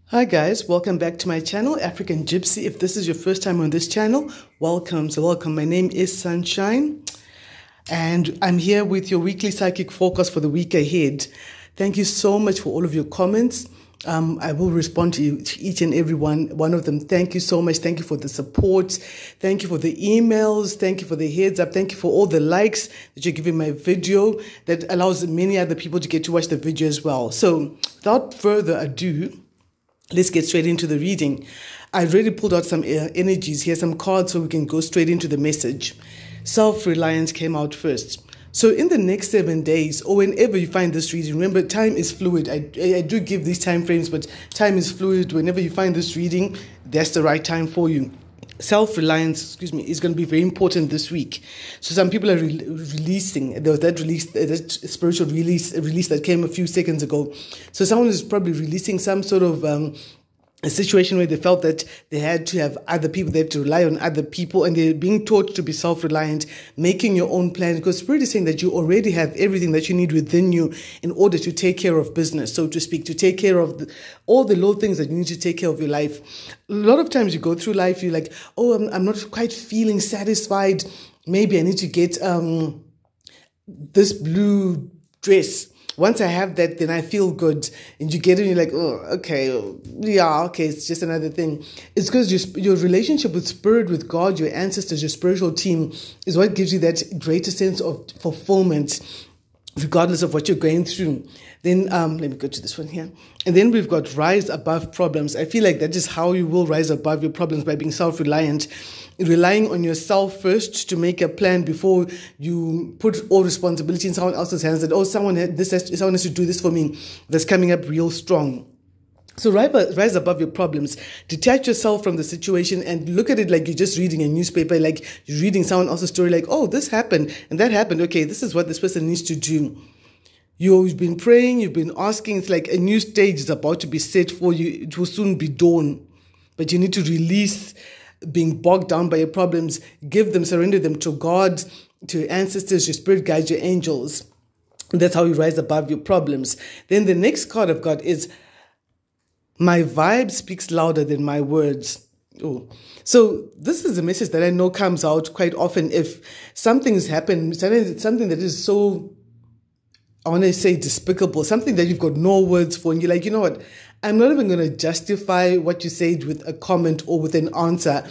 Hi guys, welcome back to my channel, African Gypsy. If this is your first time on this channel, welcome. My name is Sunshine and I'm here with your weekly psychic forecast for the week ahead. Thank you so much for all of your comments. I will respond to each and every one of them. Thank you so much. Thank you for the support. Thank you for the emails. Thank you for the heads up. Thank you for all the likes that you're giving my video. That allows many other people to get to watch the video as well. So without further ado, let's get straight into the reading. I already pulled out some energies here, some cards, so we can go straight into the message. Self-reliance came out first. So in the next 7 days, or whenever you find this reading, remember time is fluid. I do give these time frames, but time is fluid. Whenever you find this reading, that's the right time for you. Self-reliance, is going to be very important this week. So some people are releasing. There was that release, that spiritual release that came a few seconds ago. So someone is probably releasing some sort of a situation where they felt that they had to have other people, they have to rely on other people, and they're being taught to be self-reliant, making your own plan, because Spirit is saying that you already have everything that you need within you in order to take care of business, so to speak, to take care of all the little things that you need to take care of your life. A lot of times you go through life, you're like, oh, I'm not quite feeling satisfied. Maybe I need to get this blue dress. Once I have that, then I feel good. And you get it and you're like, oh, okay, yeah, okay, it's just another thing. It's because your relationship with Spirit, with God, your ancestors, your spiritual team is what gives you that greater sense of fulfillment, regardless of what you're going through. Then let me go to this one here. And then we've got rise above problems. I feel like that is how you will rise above your problems, by being self-reliant, relying on yourself first to make a plan before you put all responsibility in someone else's hands. That, oh, someone has to do this for me. That's coming up real strong. So rise above your problems. Detach yourself from the situation and look at it like you're just reading a newspaper, like you're reading someone else's story, like, oh, this happened and that happened. Okay, this is what this person needs to do. You've been praying, you've been asking. It's like a new stage is about to be set for you. It will soon be dawn. But you need to release being bogged down by your problems. Give them, surrender them to God, to your ancestors, your spirit guides, your angels. And that's how you rise above your problems. Then the next card I've got is, my vibe speaks louder than my words. Oh, so this is a message that I know comes out quite often if something's happened, something that is so, I want to say, despicable, something that you've got no words for, and you're like, you know what, I'm not even going to justify what you said with a comment or with an answer.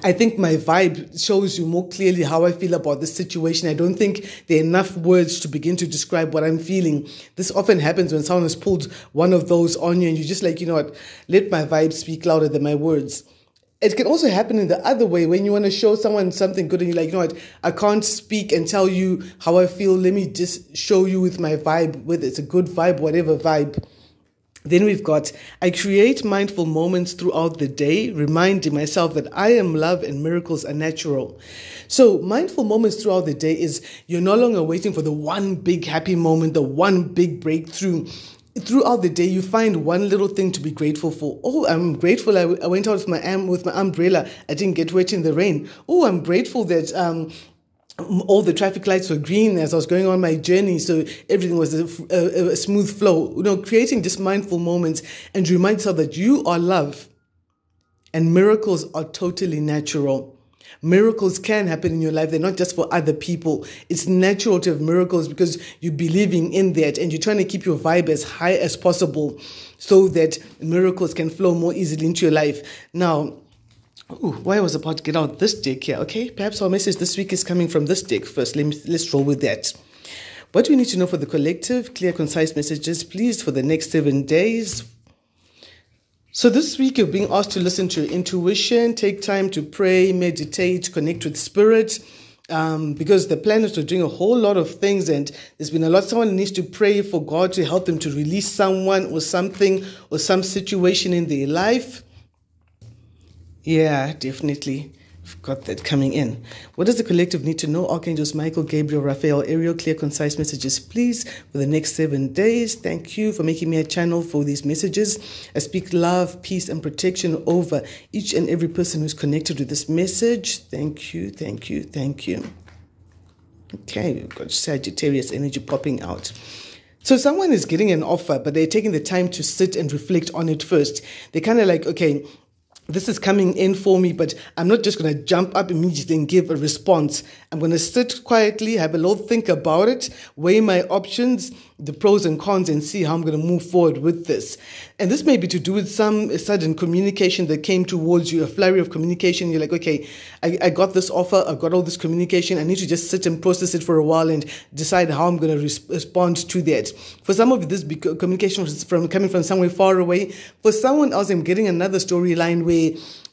I think my vibe shows you more clearly how I feel about this situation. I don't think there are enough words to begin to describe what I'm feeling. This often happens when someone has pulled one of those on you and you're just like, you know what, let my vibe speak louder than my words. It can also happen in the other way, when you want to show someone something good and you're like, you know what, I can't speak and tell you how I feel. Let me just show you with my vibe, whether it's a good vibe, whatever vibe. Then we've got, I create mindful moments throughout the day, reminding myself that I am love and miracles are natural. So mindful moments throughout the day is you're no longer waiting for the one big happy moment, the one big breakthrough. Throughout the day, you find one little thing to be grateful for. Oh, I'm grateful I went out with my umbrella. I didn't get wet in the rain. Oh, I'm grateful that all the traffic lights were green as I was going on my journey, so everything was a smooth flow. You know, creating just mindful moments and remind yourself that you are love and miracles are totally natural. Miracles can happen in your life. They're not just for other people. It's natural to have miracles because you're believing in that and you're trying to keep your vibe as high as possible so that miracles can flow more easily into your life. Now, why I was about to get out this deck here, okay? Perhaps our message this week is coming from this deck first. Let's roll with that. What do we need to know for the collective? Clear, concise messages, please, for the next 7 days. So this week you're being asked to listen to your intuition, take time to pray, meditate, connect with Spirit, because the planets are doing a whole lot of things and there's been a lot. Someone needs to pray for God to help them to release someone or something or some situation in their life. Yeah, definitely. I've got that coming in. What does the collective need to know? Archangels Michael, Gabriel, Raphael, Ariel, clear, concise messages, please, for the next 7 days. Thank you for making me a channel for these messages. I speak love, peace, and protection over each and every person who's connected with this message. Thank you, thank you, thank you. Okay, we've got Sagittarius energy popping out. So someone is getting an offer, but they're taking the time to sit and reflect on it first. They're kind of like, okay, this is coming in for me, but I'm not just going to jump up immediately and give a response. I'm going to sit quietly, have a little think about it, weigh my options, the pros and cons, and see how I'm going to move forward with this. And this may be to do with some sudden communication that came towards you, a flurry of communication. You're like, okay, I got this offer, I got all this communication. I need to just sit and process it for a while and decide how I'm going to respond to that. For some of you, this communication was coming from somewhere far away. For someone else, I'm getting another storyline where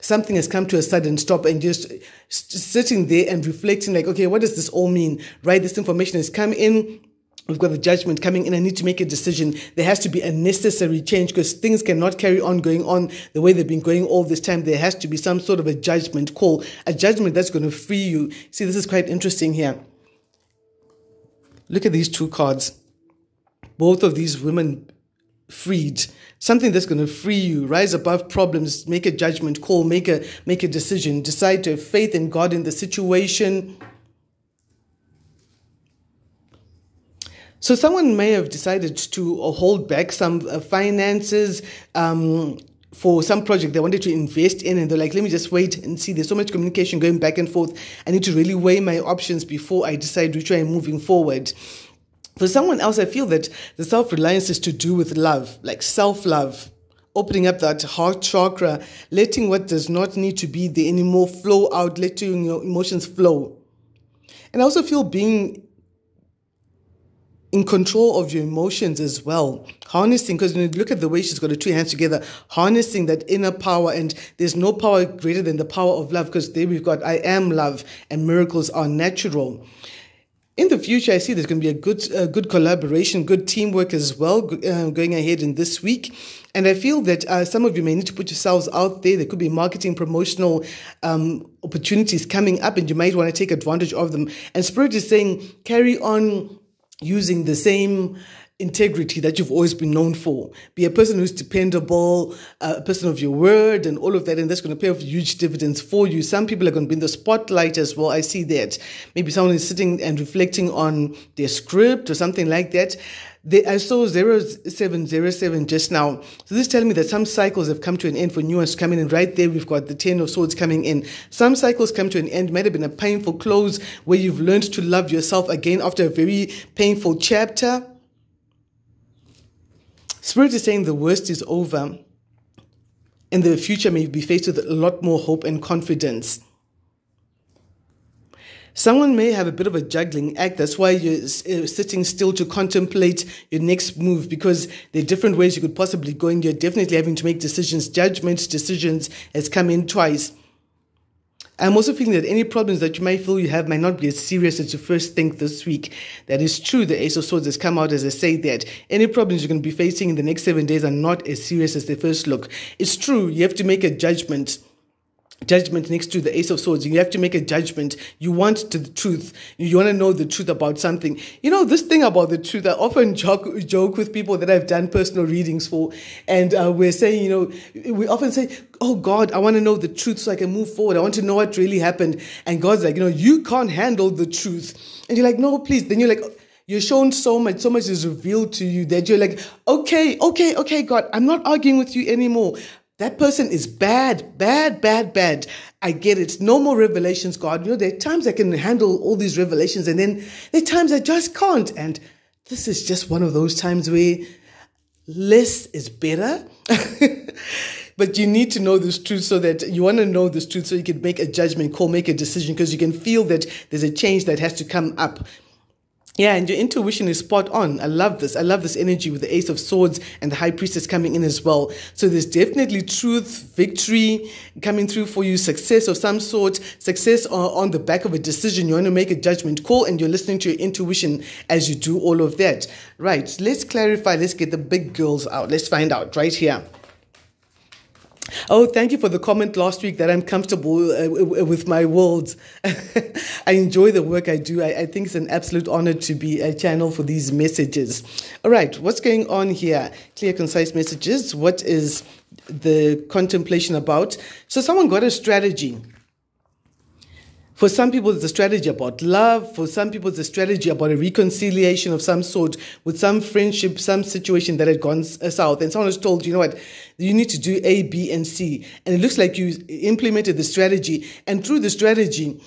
something has come to a sudden stop, and just sitting there and reflecting like, okay, what does this all mean? Right? This information has come in. We've got the judgment coming in. I need to make a decision. There has to be a necessary change because things cannot carry on going on the way they've been going all this time. There has to be some sort of a judgment call, a judgment that's going to free you. See, this is quite interesting here. Look at these two cards. Both of these women freed. Something that's going to free you, rise above problems, make a judgment call, make a decision, decide to have faith in God in the situation. So someone may have decided to hold back some finances for some project they wanted to invest in, and they're like, let me just wait and see. There's so much communication going back and forth. I need to really weigh my options before I decide which way I'm moving forward. For someone else, I feel that the self-reliance is to do with love, like self-love, opening up that heart chakra, letting what does not need to be there anymore flow out, letting your emotions flow. And I also feel being in control of your emotions as well. Harnessing, because when you look at the way she's got her two hands together, harnessing that inner power, and there's no power greater than the power of love, because there we've got I am love, and miracles are natural. In the future, I see there's going to be a good collaboration, good teamwork as well going ahead in this week. And I feel that some of you may need to put yourselves out there. There could be marketing, promotional opportunities coming up, and you might want to take advantage of them. And Spirit is saying, carry on using the same integrity that you've always been known for. Be a person who's dependable, a person of your word, and all of that, and that's going to pay off huge dividends for you. Some people are going to be in the spotlight as well. I see that. Maybe someone is sitting and reflecting on their script or something like that. I saw 0707 just now. So this is telling me that some cycles have come to an end for new ones coming in. Right there, we've got the 10 of Swords coming in. Some cycles come to an end. Might have been a painful close where you've learned to love yourself again after a very painful chapter. Spirit is saying the worst is over, and the future may be faced with a lot more hope and confidence. Someone may have a bit of a juggling act. That's why you're sitting still to contemplate your next move, because there are different ways you could possibly go, and you're definitely having to make decisions. Judgment decisions has come in twice. I'm also feeling that any problems that you might feel you have might not be as serious as you first think this week. That is true. The Ace of Swords has come out as I say that. Any problems you're going to be facing in the next 7 days are not as serious as they first look. It's true. You have to make a judgment. Judgment next to the Ace of Swords. You have to make a judgment. You want the truth. You want to know the truth about something. You know, this thing about the truth, I often joke with people that I've done personal readings for. And we're saying, you know, we often say, oh God, I want to know the truth so I can move forward. I want to know what really happened. And God's like, you know, you can't handle the truth. And you're like, no, please. Then you're like, you're shown so much is revealed to you that you're like, okay, God, I'm not arguing with you anymore. That person is bad. I get it. No more revelations, God. You know, there are times I can handle all these revelations, and then there are times I just can't. And this is just one of those times where less is better. But you need to know this truth, so that you want to know this truth so you can make a judgment call, make a decision, because you can feel that there's a change that has to come up. Yeah, and your intuition is spot on. I love this. I love this energy with the Ace of Swords and the High Priestess coming in as well. So there's definitely truth, victory coming through for you, success of some sort, success on the back of a decision. You want to make a judgment call, and you're listening to your intuition as you do all of that. Right, let's clarify. Let's get the big girls out. Let's find out right here. Oh, thank you for the comment last week that I'm comfortable with my words. I enjoy the work I do. I think it's an absolute honor to be a channel for these messages. All right, what's going on here? Clear, concise messages. What is the contemplation about? So someone got a strategy. For some people, it's a strategy about love. For some people, it's a strategy about a reconciliation of some sort with some friendship, some situation that had gone south. And someone was told, you know what, you need to do A, B, and C. And it looks like you implemented the strategy. And through the strategy,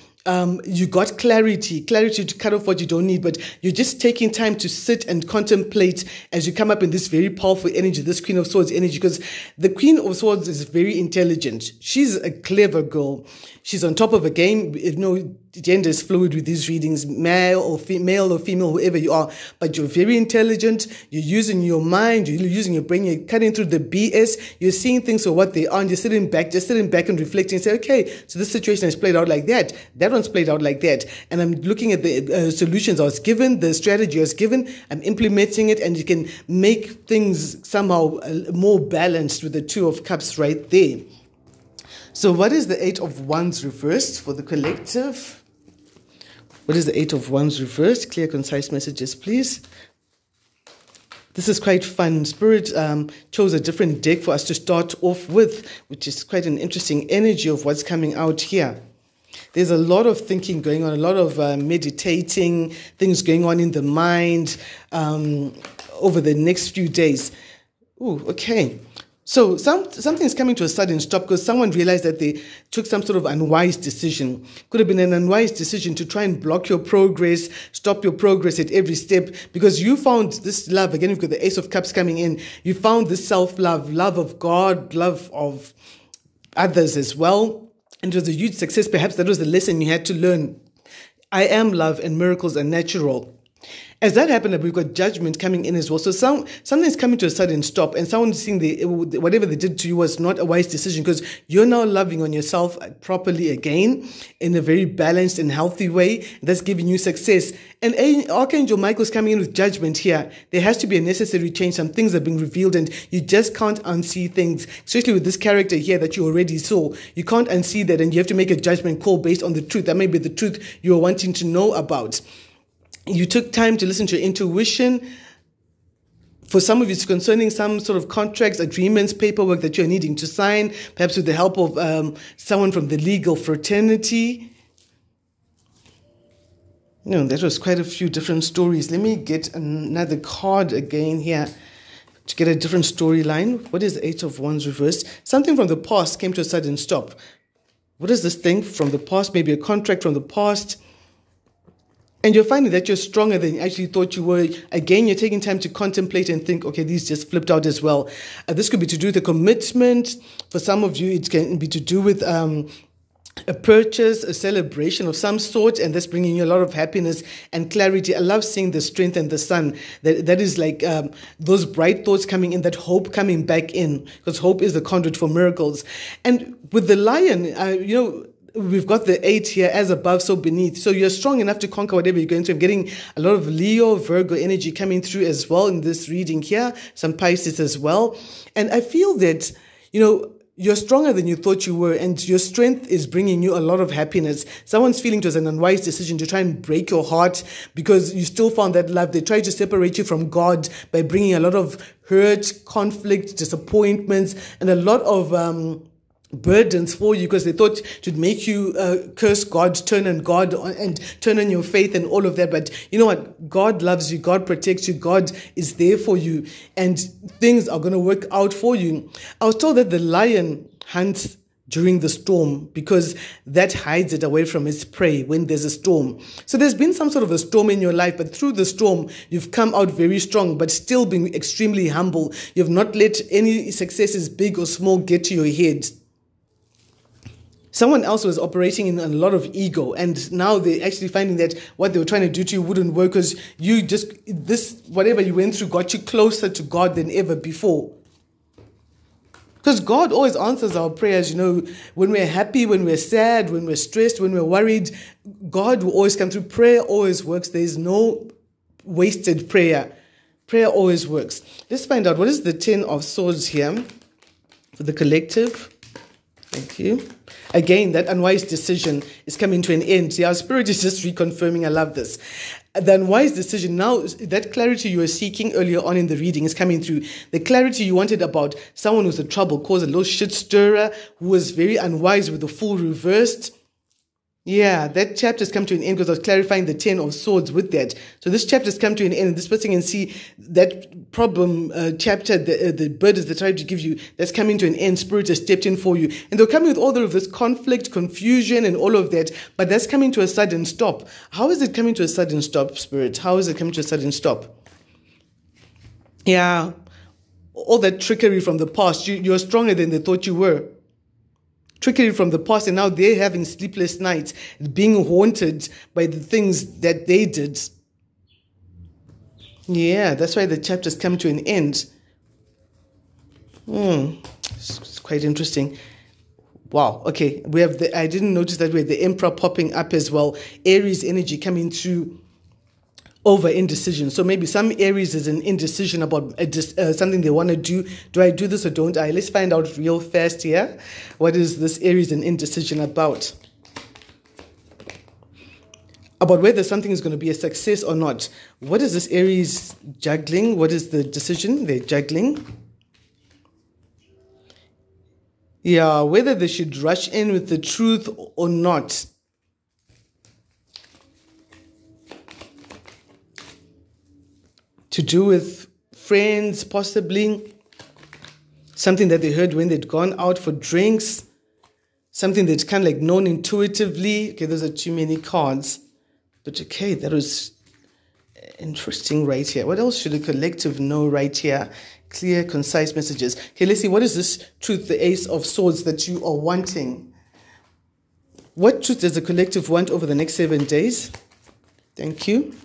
you got clarity to cut off what you don't need, but you're just taking time to sit and contemplate as you come up in this very powerful energy, this Queen of Swords energy, because the Queen of Swords is very intelligent. She's a clever girl. She's on top of a game. Gender is fluid with these readings, male or female, whoever you are, but you're very intelligent. You're using your mind, you're using your brain, you're cutting through the BS, you're seeing things for what they are, and you're sitting back and reflecting and say, okay, so this situation has played out like that. That one's played out like that. And I'm looking at the solutions I was given, the strategy I was given, I'm implementing it, and you can make things somehow more balanced with the Two of Cups right there. So what is the Eight of Wands reversed for the collective? What is the Eight of Wands reversed? Clear, concise messages, please. This is quite fun. Spirit chose a different deck for us to start off with, which is quite an interesting energy of what's coming out here. There's a lot of thinking going on, a lot of meditating, things going on in the mind over the next few days. Ooh, okay. So something's coming to a sudden stop because someone realized that they took some sort of unwise decision. Could have been an unwise decision to try and block your progress, stop your progress at every step, because you found this love. Again, you've got the Ace of Cups coming in. You found this self-love, love of God, love of others as well. And it was a huge success. Perhaps that was the lesson you had to learn. I am love and miracles are natural. As that happened, we've got judgment coming in as well. So something's coming to a sudden stop, and someone's seeing whatever they did to you was not a wise decision, because you're now loving on yourself properly again in a very balanced and healthy way. That's giving you success. And Archangel Michael's coming in with judgment here. There has to be a necessary change. Some things are being revealed, and you just can't unsee things, especially with this character here that you already saw. You can't unsee that, and you have to make a judgment call based on the truth. That may be the truth you're wanting to know about. You took time to listen to your intuition. For some of you, it's concerning some sort of contracts, agreements, paperwork that you're needing to sign, perhaps with the help of someone from the legal fraternity. That was quite a few different stories. Let me get another card again here to get a different storyline. What is the Eight of Wands reversed? Something from the past came to a sudden stop. What is this thing from the past? Maybe a contract from the past. And you're finding that you're stronger than you actually thought you were. Again, you're taking time to contemplate and think, okay, these just flipped out as well. This could be to do with a commitment. For some of you, it can be to do with a purchase, a celebration of some sort, and that's bringing you a lot of happiness and clarity. I love seeing the strength and the sun. That is like those bright thoughts coming in, that hope coming back in, because hope is the conduit for miracles. And with the lion, we've got the 8 here, as above, so beneath. So you're strong enough to conquer whatever you're going through. I'm getting a lot of Leo, Virgo energy coming through as well in this reading here. Some Pisces as well. And I feel that, you're stronger than you thought you were, and your strength is bringing you a lot of happiness. Someone's feeling it was an unwise decision to try and break your heart because you still found that love. They tried to separate you from God by bringing a lot of hurt, conflict, disappointments, and a lot of burdens for you, because they thought it would make you curse God, turn on God, and turn on your faith and all of that. But you know what? God loves you. God protects you. God is there for you, and things are going to work out for you. I was told that the lion hunts during the storm because that hides it away from its prey when there's a storm. So there's been some sort of a storm in your life, but through the storm, you've come out very strong, but still being extremely humble. You've not let any successes, big or small, get to your head. Someone else was operating in a lot of ego, and now they're actually finding that what they were trying to do to you wouldn't work, because whatever you went through got you closer to God than ever before. Because God always answers our prayers, when we're happy, when we're sad, when we're stressed, when we're worried, God will always come through. Prayer always works. There's no wasted prayer. Prayer always works. Let's find out what is the 10 of Swords here for the collective. Thank you. Again, that unwise decision is coming to an end. See, our spirit is just reconfirming. I love this. The unwise decision, now that clarity you were seeking earlier on in the reading is coming through. The clarity you wanted about someone who's a trouble, caused a little shit stirrer, who was very unwise with the Fool reversed. Yeah, that chapter's come to an end because I was clarifying the 10 of swords with that. So this chapter's come to an end, and this person can see that problem chapter, the burdens that tried to give you, that's coming to an end. Spirit has stepped in for you. And they're coming with all of this conflict, confusion, and all of that, but that's coming to a sudden stop. How is it coming to a sudden stop, Spirit? How is it coming to a sudden stop? Yeah, all that trickery from the past, you're stronger than they thought you were. Trickery from the past, and now they're having sleepless nights, being haunted by the things that they did. Yeah, that's why the chapter's come to an end. It's quite interesting. Wow, okay. We have I didn't notice that we had the Emperor popping up as well. Aries energy coming through over indecision. So maybe some Aries is an indecision about something they want to do. Do I do this or don't I? Let's find out real fast here. What is this Aries and indecision about? About whether something is going to be a success or not. What is this Aries juggling? What is the decision they're juggling? Yeah, whether they should rush in with the truth or not. To do with friends, possibly. Something that they heard when they'd gone out for drinks. Something that's kind of like known intuitively. Okay, those are too many cards. But okay, that was interesting right here. What else should a collective know right here? Clear, concise messages. Okay, let's see. What is this truth, the Ace of Swords, that you are wanting? What truth does the collective want over the next 7 days? Thank you.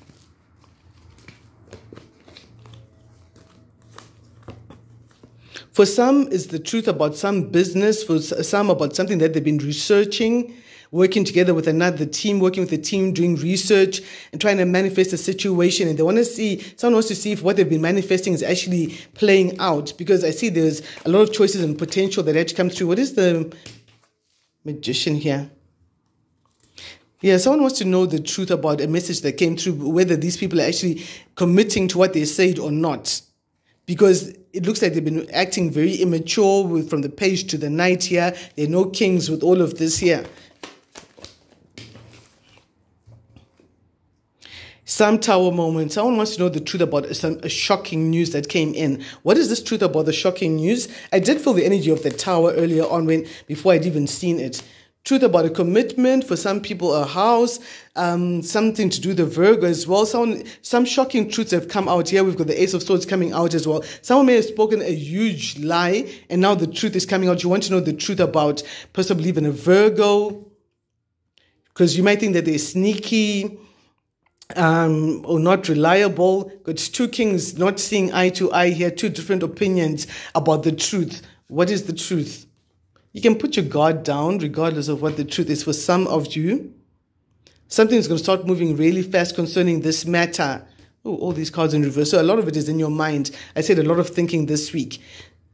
For some, it's the truth about some business. For some, about something that they've been researching, working together with another team, working with a team, doing research and trying to manifest a situation. And they want to see, someone wants to see if what they've been manifesting is actually playing out. Because I see there's a lot of choices and potential that actually comes through. What is the Magician here? Yeah, someone wants to know the truth about a message that came through, whether these people are actually committing to what they said or not. Because it looks like they've been acting very immature from the page to the night here. There are no kings with all of this here. Some Tower moment. Someone wants to know the truth about a shocking news that came in. What is this truth about the shocking news? I did feel the energy of the Tower earlier on before I'd even seen it. Truth about a commitment, for some people a house, something to do with the Virgo as well. Some shocking truths have come out here. We've got the Ace of Swords coming out as well. Someone may have spoken a huge lie, and now the truth is coming out. You want to know the truth about person believing a Virgo, because you might think that they're sneaky or not reliable. Got two kings not seeing eye to eye here, two different opinions about the truth. What is the truth? You can put your guard down regardless of what the truth is. For some of you, something's going to start moving really fast concerning this matter. Oh, all these cards in reverse. So a lot of it is in your mind. I said a lot of thinking this week.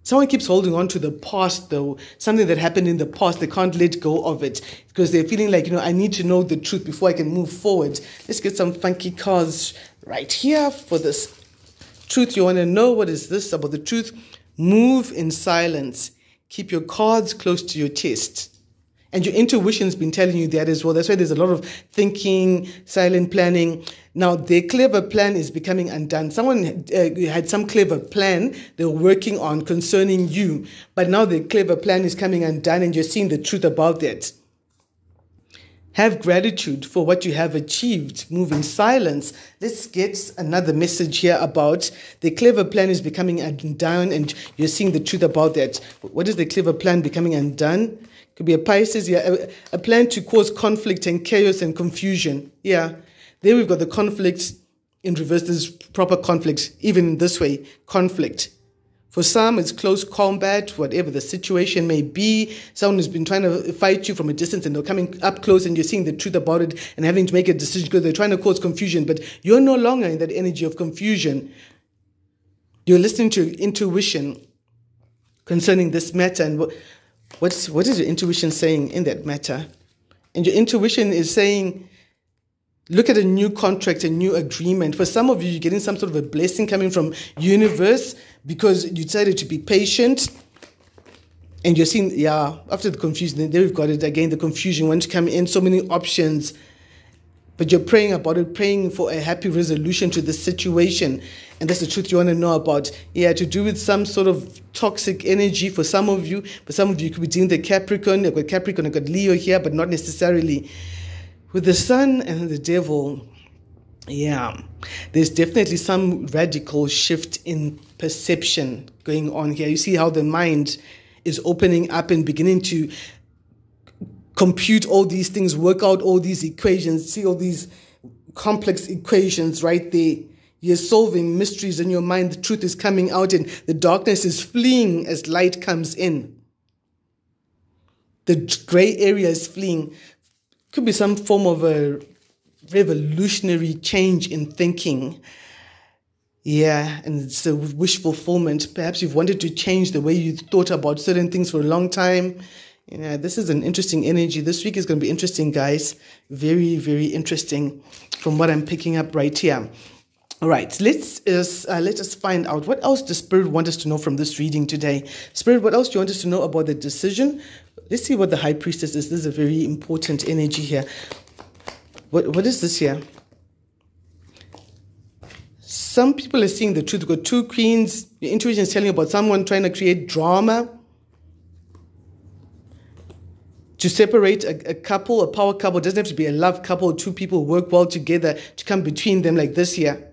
Someone keeps holding on to the past, though. Something that happened in the past, they can't let go of it because they're feeling like, I need to know the truth before I can move forward. Let's get some funky cards right here for this truth. You want to know what is this about the truth? Move in silence. Keep your cards close to your chest. And your intuition's been telling you that as well. That's why there's a lot of thinking, silent planning. Now, their clever plan is becoming undone. Someone had some clever plan they were working on concerning you. But now the clever plan is coming undone and you're seeing the truth about that. Have gratitude for what you have achieved. Move in silence. Let's get another message here about the clever plan is becoming undone and you're seeing the truth about that. What is the clever plan becoming undone? Could be a Pisces, yeah, a plan to cause conflict and chaos and confusion. Yeah, there we've got the conflict in reverse. There's proper conflict, even in this way, conflict. For some, it's close combat, whatever the situation may be. Someone has been trying to fight you from a distance and they're coming up close and you're seeing the truth about it and having to make a decision because they're trying to cause confusion. But you're no longer in that energy of confusion. You're listening to your intuition concerning this matter. And what is your intuition saying in that matter? And your intuition is saying, look at a new contract, a new agreement. For some of you, you're getting some sort of a blessing coming from universe because you decided to be patient And you're seeing, yeah, after the confusion, there we've got it again, the confusion, want to come in, so many options. But you're praying about it, praying for a happy resolution to the situation. And that's the truth you want to know about. Yeah, to do with some sort of toxic energy for some of you. For some of you, you could be dealing with the Capricorn. I've got Capricorn, I've got Leo here, but not necessarily. With the Sun and the Devil, yeah, there's definitely some radical shift in perception going on here. You see how the mind is opening up and beginning to compute all these things, work out all these equations, see all these complex equations right there. You're solving mysteries in your mind. The truth is coming out and the darkness is fleeing as light comes in. The gray area is fleeing. Could be some form of a revolutionary change in thinking. Yeah, and it's a wish fulfillment. Perhaps you've wanted to change the way you thought about certain things for a long time. Yeah, this is an interesting energy. This week is going to be interesting, guys. Very, very interesting from what I'm picking up right here. All right, let us find out what else the Spirit wants us to know from this reading today. Spirit, what else do you want us to know about the decision? Let's see what the High Priestess is. This is a very important energy here. What is this here? Some people are seeing the truth. We've got two queens. Your intuition is telling you about someone trying to create drama, to separate a couple, a power couple. It doesn't have to be a love couple. Two people work well together to come between them like this here.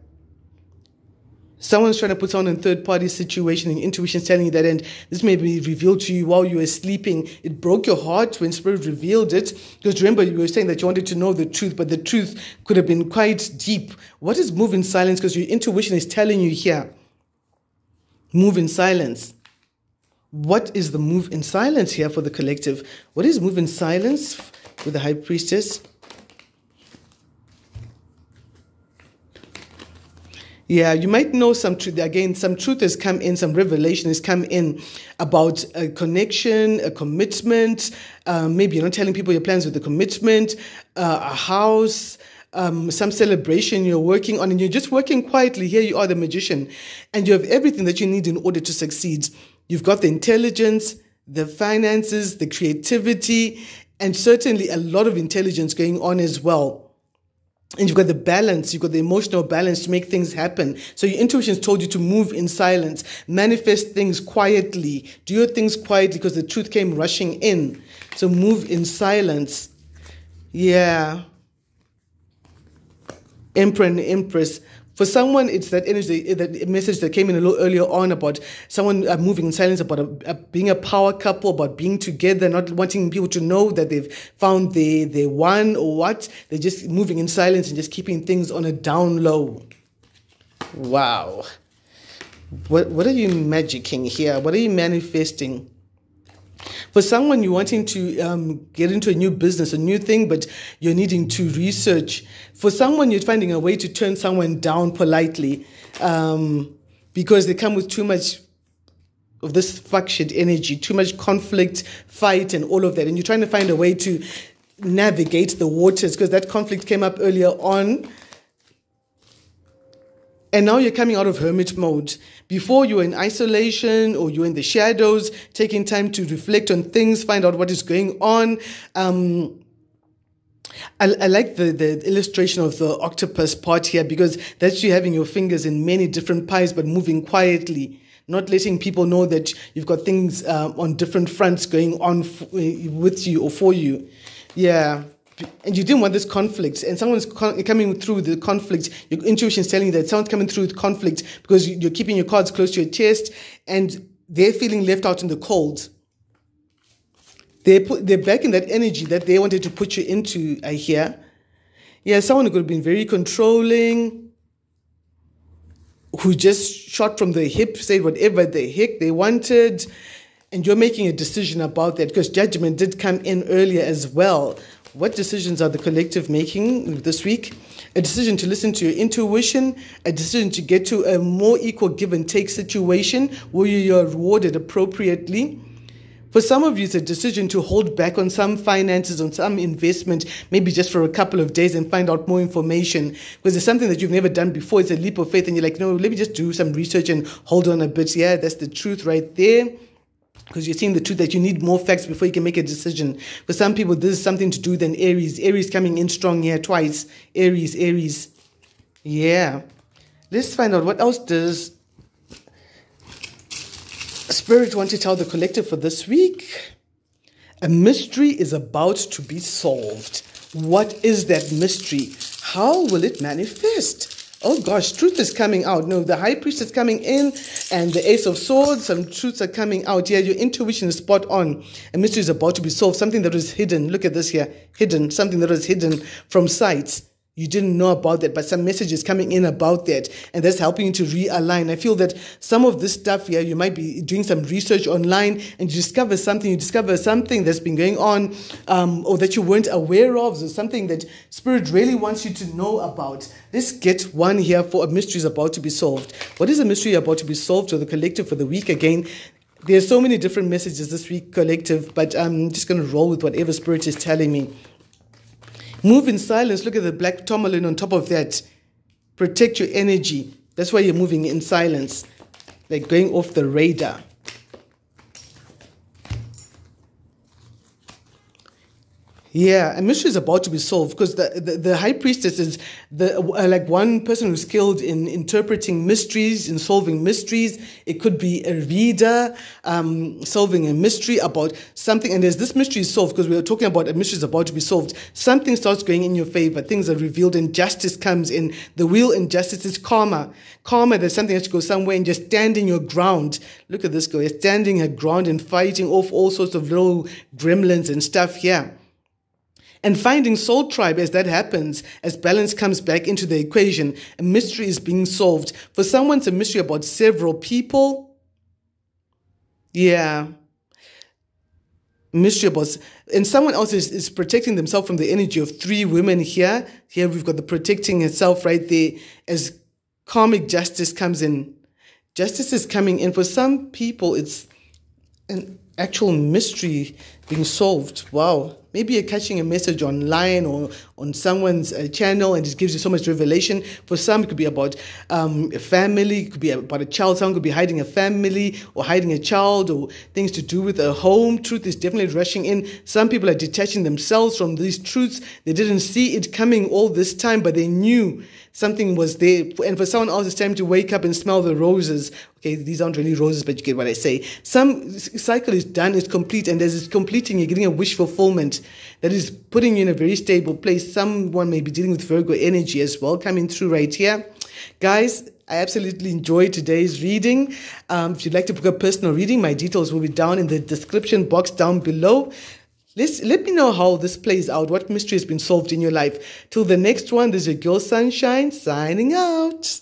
Someone's trying to put someone in a third-party situation, and intuition is telling you that, and this may be revealed to you while you were sleeping. It broke your heart when Spirit revealed it, because remember, you were saying that you wanted to know the truth, but the truth could have been quite deep. What is move in silence? Because your intuition is telling you here, move in silence. What is the move in silence here for the collective? What is move in silence with the High Priestess? Yeah, you might know some truth. Again, some truth has come in, some revelation has come in about a connection, a commitment. Maybe you're not telling people your plans with the commitment, a house, some celebration you're working on, and you're just working quietly. Here you are, the magician, and you have everything that you need in order to succeed. You've got the intelligence, the finances, the creativity, and certainly a lot of intelligence going on as well. And you've got the balance, you've got the emotional balance to make things happen. So your intuition's told you to move in silence, manifest things quietly, do your things quietly because the truth came rushing in. So move in silence. Yeah. Emperor and Empress. For someone, it's that energy, that message that came in a little earlier on about someone moving in silence, about being a power couple, about being together, not wanting people to know that they've found their one or what. They're just moving in silence and just keeping things on a down low. Wow. What are you magicking here? What are you manifesting? For someone, you're wanting to get into a new business, a new thing, but you're needing to research. For someone, you're finding a way to turn someone down politely because they come with too much of this fuck shit energy, too much conflict, fight, and all of that. And you're trying to find a way to navigate the waters because that conflict came up earlier on. And now you're coming out of hermit mode. Before you were in isolation or you're in the shadows, taking time to reflect on things, find out what is going on. I like the illustration of the octopus part here because that's you having your fingers in many different pies but moving quietly, not letting people know that you've got things on different fronts going on with you or for you. Yeah. And you didn't want this conflict, and someone's coming through the conflict. Your intuition is telling you that someone's coming through with conflict because you're keeping your cards close to your chest, and they're feeling left out in the cold. They're back in that energy that they wanted to put you into, I hear. Yeah, someone who could have been very controlling, who just shot from the hip, said whatever the heck they wanted, and you're making a decision about that because judgment did come in earlier as well. What decisions are the collective making this week? A decision to listen to your intuition, a decision to get to a more equal give and take situation where you're rewarded appropriately. For some of you, it's a decision to hold back on some finances, on some investment, maybe just for a couple of days and find out more information. Because it's something that you've never done before. It's a leap of faith and you're like, no, let me just do some research and hold on a bit. Yeah, that's the truth right there. because you're seeing the truth that you need more facts before you can make a decision. For some people, this is something to do than Aries. Aries coming in strong here twice. Aries. Yeah. Let's find out what else does Spirit want to tell the collective for this week. A mystery is about to be solved. What is that mystery? How will it manifest? Oh gosh, truth is coming out. No, the High Priestess is coming in and the Ace of Swords, some truths are coming out. Yeah, your intuition is spot on. A mystery is about to be solved. Something that was hidden. Look at this here. Hidden. Something that was hidden from sight. You didn't know about that, but some message is coming in about that, and that's helping you to realign. I feel that some of this stuff here, you might be doing some research online and you discover something that's been going on, or that you weren't aware of, or something that Spirit really wants you to know about. Let's get one here for a mystery is about to be solved. What is a mystery about to be solved to the collective for the week again? There's so many different messages this week, collective, but I'm just going to roll with whatever Spirit is telling me. Move in silence. Look at the black tourmaline on top of that. Protect your energy. That's why you're moving in silence, like going off the radar. Yeah, a mystery is about to be solved because the High Priestess is like one person who's skilled in interpreting mysteries, in solving mysteries. It could be a reader solving a mystery about something. And as this mystery is solved, because we are talking about a mystery is about to be solved, something starts going in your favor. Things are revealed and justice comes in. The wheel in justice is karma. Karma, there's something that has to go somewhere and just standing your ground. Look at this girl. You're standing her ground and fighting off all sorts of little gremlins and stuff here. And finding soul tribe as that happens, as balance comes back into the equation, a mystery is being solved. For someone, it's a mystery about several people. Yeah. Mystery about, and someone else is protecting themselves from the energy of three women here. Here we've got the protecting itself right there as karmic justice comes in. Justice is coming in. For some people, it's an actual mystery being solved. Wow. Maybe you're catching a message online or on someone's channel and it gives you so much revelation. For some, it could be about a family. It could be about a child. Someone could be hiding a family or hiding a child or things to do with a home. Truth is definitely rushing in. Some people are detaching themselves from these truths. They didn't see it coming all this time, but they knew something was there. And for someone else, it's time to wake up and smell the roses. Okay, these aren't really roses, but you get what I say. Some cycle is done, it's complete, and as it's completing, you're getting a wish fulfillment that is putting you in a very stable place. Someone may be dealing with Virgo energy as well, coming through right here. Guys, I absolutely enjoyed today's reading. If you'd like to book a personal reading, my details will be down in the description box down below. Let me know how this plays out, what mystery has been solved in your life. Till the next one, this is your girl Sunshine, signing out.